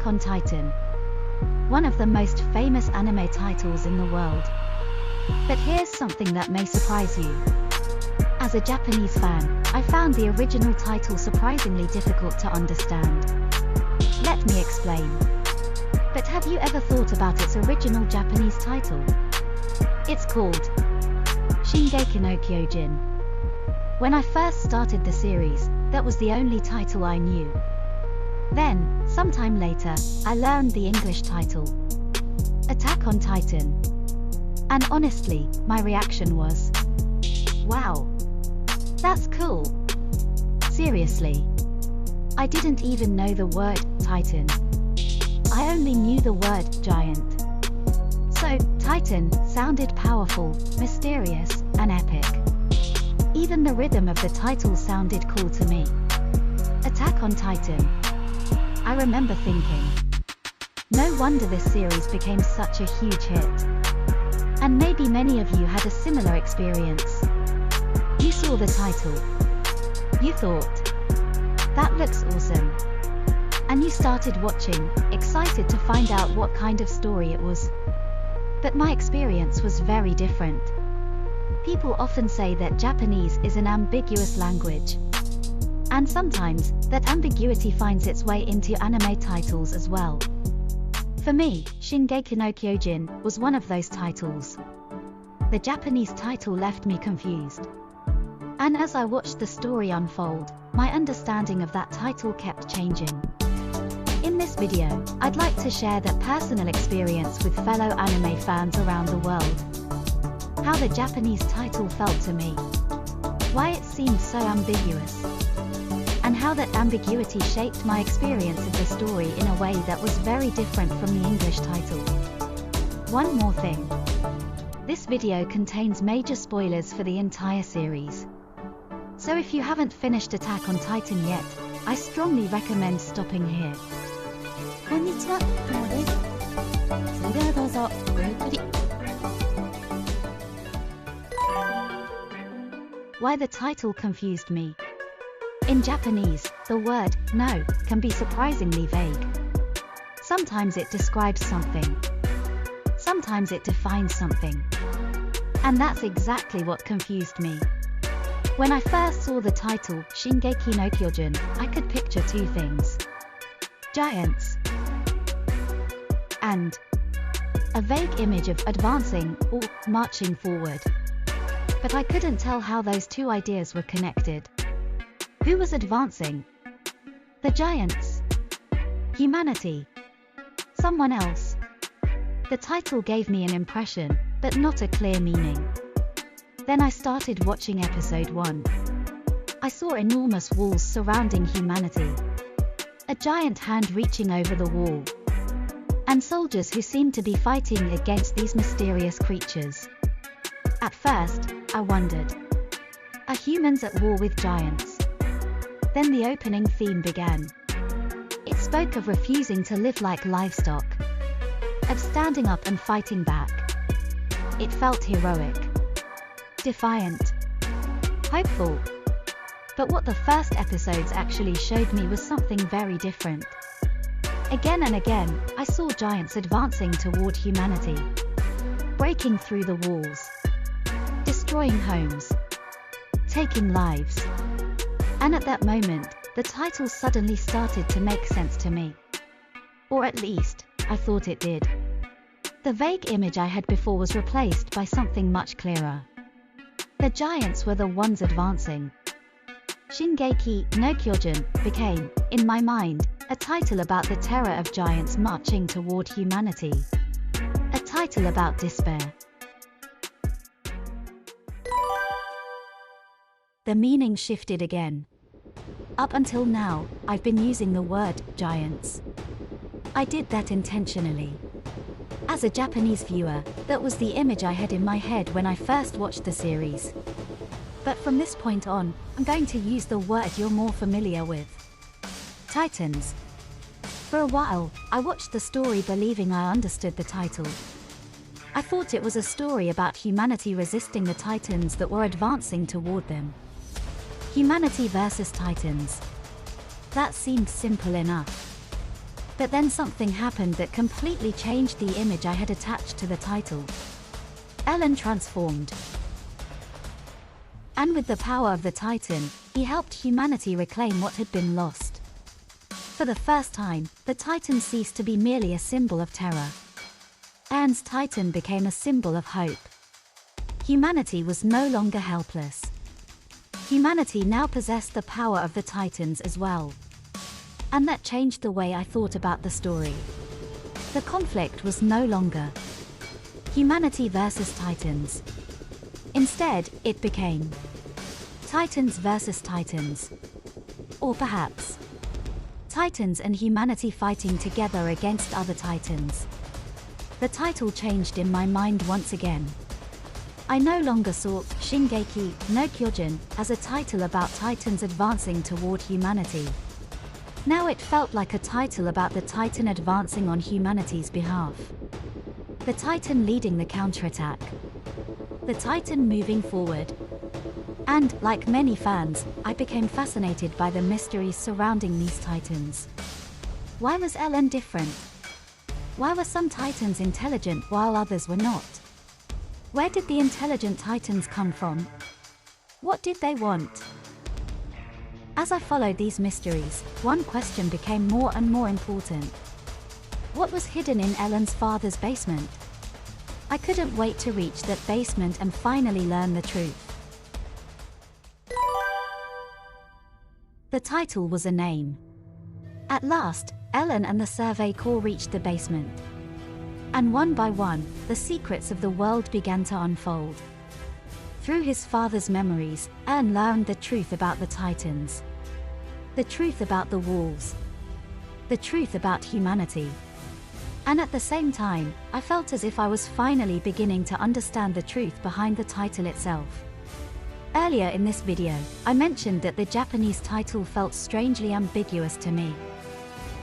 Attack on Titan. One of the most famous anime titles in the world. But here's something that may surprise you. As a Japanese fan, I found the original title surprisingly difficult to understand. Let me explain. But have you ever thought about its original Japanese title? It's called Shingeki no Kyojin. When I first started the series, that was the only title I knew. Then, sometime later, I learned the English title, Attack on Titan. And honestly, my reaction was, wow, that's cool. Seriously. I didn't even know the word Titan. I only knew the word giant. So, Titan sounded powerful, mysterious, and epic. Even the rhythm of the title sounded cool to me. Attack on Titan. I remember thinking, no wonder this series became such a huge hit. And maybe many of you had a similar experience. You saw the title. You thought, that looks awesome. And you started watching, excited to find out what kind of story it was. But my experience was very different. People often say that Japanese is an ambiguous language. And sometimes, that ambiguity finds its way into anime titles as well. For me, Shingeki no Kyojin was one of those titles. The Japanese title left me confused. And as I watched the story unfold, my understanding of that title kept changing. In this video, I'd like to share that personal experience with fellow anime fans around the world. How the Japanese title felt to me. Why it seemed so ambiguous. And how that ambiguity shaped my experience of the story in a way that was very different from the English title. One more thing. This video contains major spoilers for the entire series. So if you haven't finished Attack on Titan yet, I strongly recommend stopping here. こんにちは、ともです。それではどうぞごゆっくり。Why the title confused me. In Japanese, the word no can be surprisingly vague. Sometimes it describes something. Sometimes it defines something. And that's exactly what confused me. When I first saw the title, Shingeki no Kyojin, I could picture two things. Giants. And a vague image of advancing or marching forward. But I couldn't tell how those two ideas were connected. Who was advancing? The giants? Humanity? Someone else? The title gave me an impression, but not a clear meaning. Then I started watching episode 1. I saw enormous walls surrounding humanity. A giant hand reaching over the wall. And soldiers who seemed to be fighting against these mysterious creatures. At first, I wondered. Are humans at war with giants? Then the opening theme began. It spoke of refusing to live like livestock. Of standing up and fighting back. It felt heroic. Defiant. Hopeful. But what the first episodes actually showed me was something very different. Again and again, I saw giants advancing toward humanity. Breaking through the walls. Destroying homes. Taking lives. And at that moment, the title suddenly started to make sense to me. Or at least, I thought it did. The vague image I had before was replaced by something much clearer. The giants were the ones advancing. Shingeki no Kyojin became, in my mind, a title about the terror of giants marching toward humanity. A title about despair. The meaning shifted again. Up until now, I've been using the word giants. I did that intentionally. As a Japanese viewer, that was the image I had in my head when I first watched the series. But from this point on, I'm going to use the word you're more familiar with. Titans. For a while, I watched the story believing I understood the title. I thought it was a story about humanity resisting the Titans that were advancing toward them. Humanity versus Titans. That seemed simple enough. But then something happened that completely changed the image I had attached to the title. Eren transformed. And with the power of the Titan, he helped humanity reclaim what had been lost. For the first time, the Titan ceased to be merely a symbol of terror. Eren's Titan became a symbol of hope. Humanity was no longer helpless. Humanity now possessed the power of the Titans as well. And that changed the way I thought about the story. The conflict was no longer humanity versus Titans. Instead, it became Titans versus Titans. Or perhaps Titans and humanity fighting together against other Titans. The title changed in my mind once again. I no longer saw Shingeki no Kyojin as a title about Titans advancing toward humanity. Now it felt like a title about the Titan advancing on humanity's behalf. The Titan leading the counterattack. The Titan moving forward. And, like many fans, I became fascinated by the mysteries surrounding these Titans. Why was Eren different? Why were some Titans intelligent while others were not? Where did the intelligent Titans come from? What did they want? As I followed these mysteries, one question became more and more important. What was hidden in Eren's father's basement? I couldn't wait to reach that basement and finally learn the truth. The title was a name. At last, Eren and the Survey Corps reached the basement. And one by one, the secrets of the world began to unfold. Through his father's memories, Eren learned the truth about the Titans. The truth about the walls. The truth about humanity. And at the same time, I felt as if I was finally beginning to understand the truth behind the title itself. Earlier in this video, I mentioned that the Japanese title felt strangely ambiguous to me.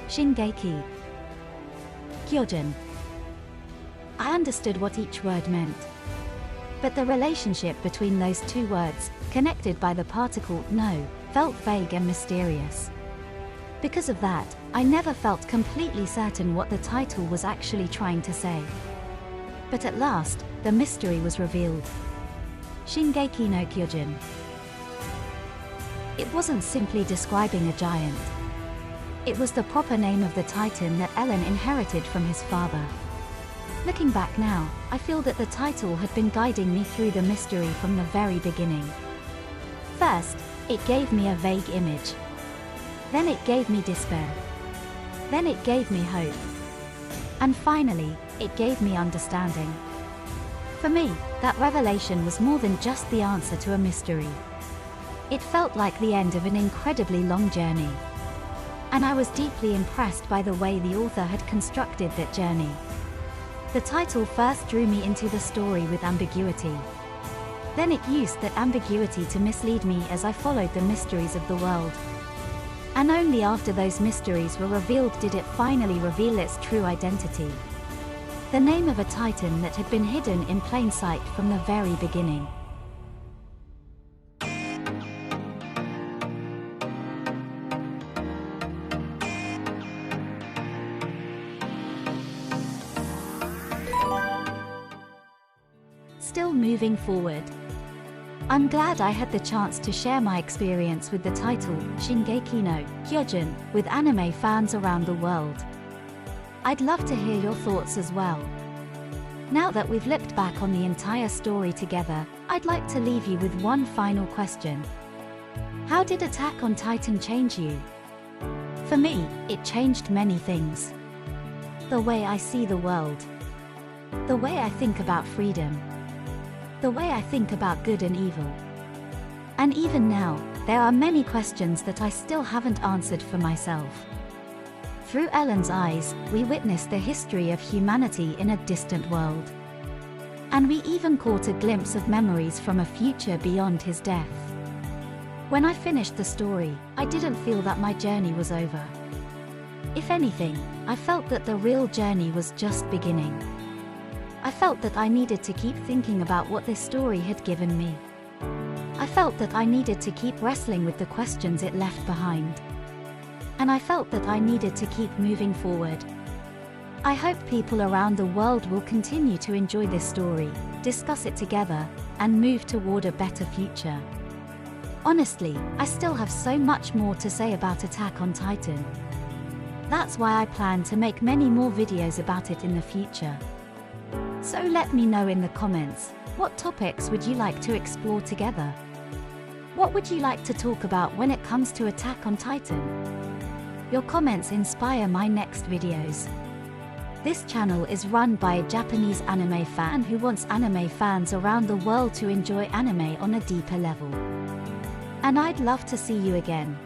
Shingeki. Kyojin. I understood what each word meant. But the relationship between those two words, connected by the particle no, felt vague and mysterious. Because of that, I never felt completely certain what the title was actually trying to say. But at last, the mystery was revealed. Shingeki no Kyojin. It wasn't simply describing a giant. It was the proper name of the Titan that Eren inherited from his father. Looking back now, I feel that the title had been guiding me through the mystery from the very beginning. First, it gave me a vague image. Then it gave me despair. Then it gave me hope. And finally, it gave me understanding. For me, that revelation was more than just the answer to a mystery. It felt like the end of an incredibly long journey. And I was deeply impressed by the way the author had constructed that journey. The title first drew me into the story with ambiguity. Then it used that ambiguity to mislead me as I followed the mysteries of the world. And only after those mysteries were revealed did it finally reveal its true identity. The name of a Titan that had been hidden in plain sight from the very beginning. Still moving forward. I'm glad I had the chance to share my experience with the title, Shingeki no Kyojin, with anime fans around the world. I'd love to hear your thoughts as well. Now that we've looked back on the entire story together, I'd like to leave you with one final question. How did Attack on Titan change you? For me, it changed many things. The way I see the world. The way I think about freedom. The way I think about good and evil. And even now, there are many questions that I still haven't answered for myself. Through Eren's eyes, we witnessed the history of humanity in a distant world. And we even caught a glimpse of memories from a future beyond his death. When I finished the story, I didn't feel that my journey was over. If anything, I felt that the real journey was just beginning. I felt that I needed to keep thinking about what this story had given me. I felt that I needed to keep wrestling with the questions it left behind. and I felt that I needed to keep moving forward. I hope people around the world will continue to enjoy this story, discuss it together, and move toward a better future. Honestly, I still have so much more to say about Attack on Titan. That's why I plan to make many more videos about it in the future. So let me know in the comments, what topics would you like to explore together? What would you like to talk about when it comes to Attack on Titan? Your comments inspire my next videos. This channel is run by a Japanese anime fan who wants anime fans around the world to enjoy anime on a deeper level. And I'd love to see you again.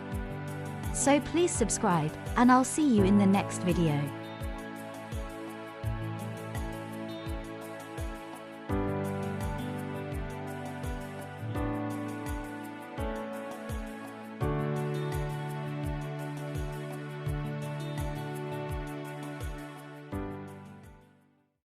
So please subscribe, and I'll see you in the next video.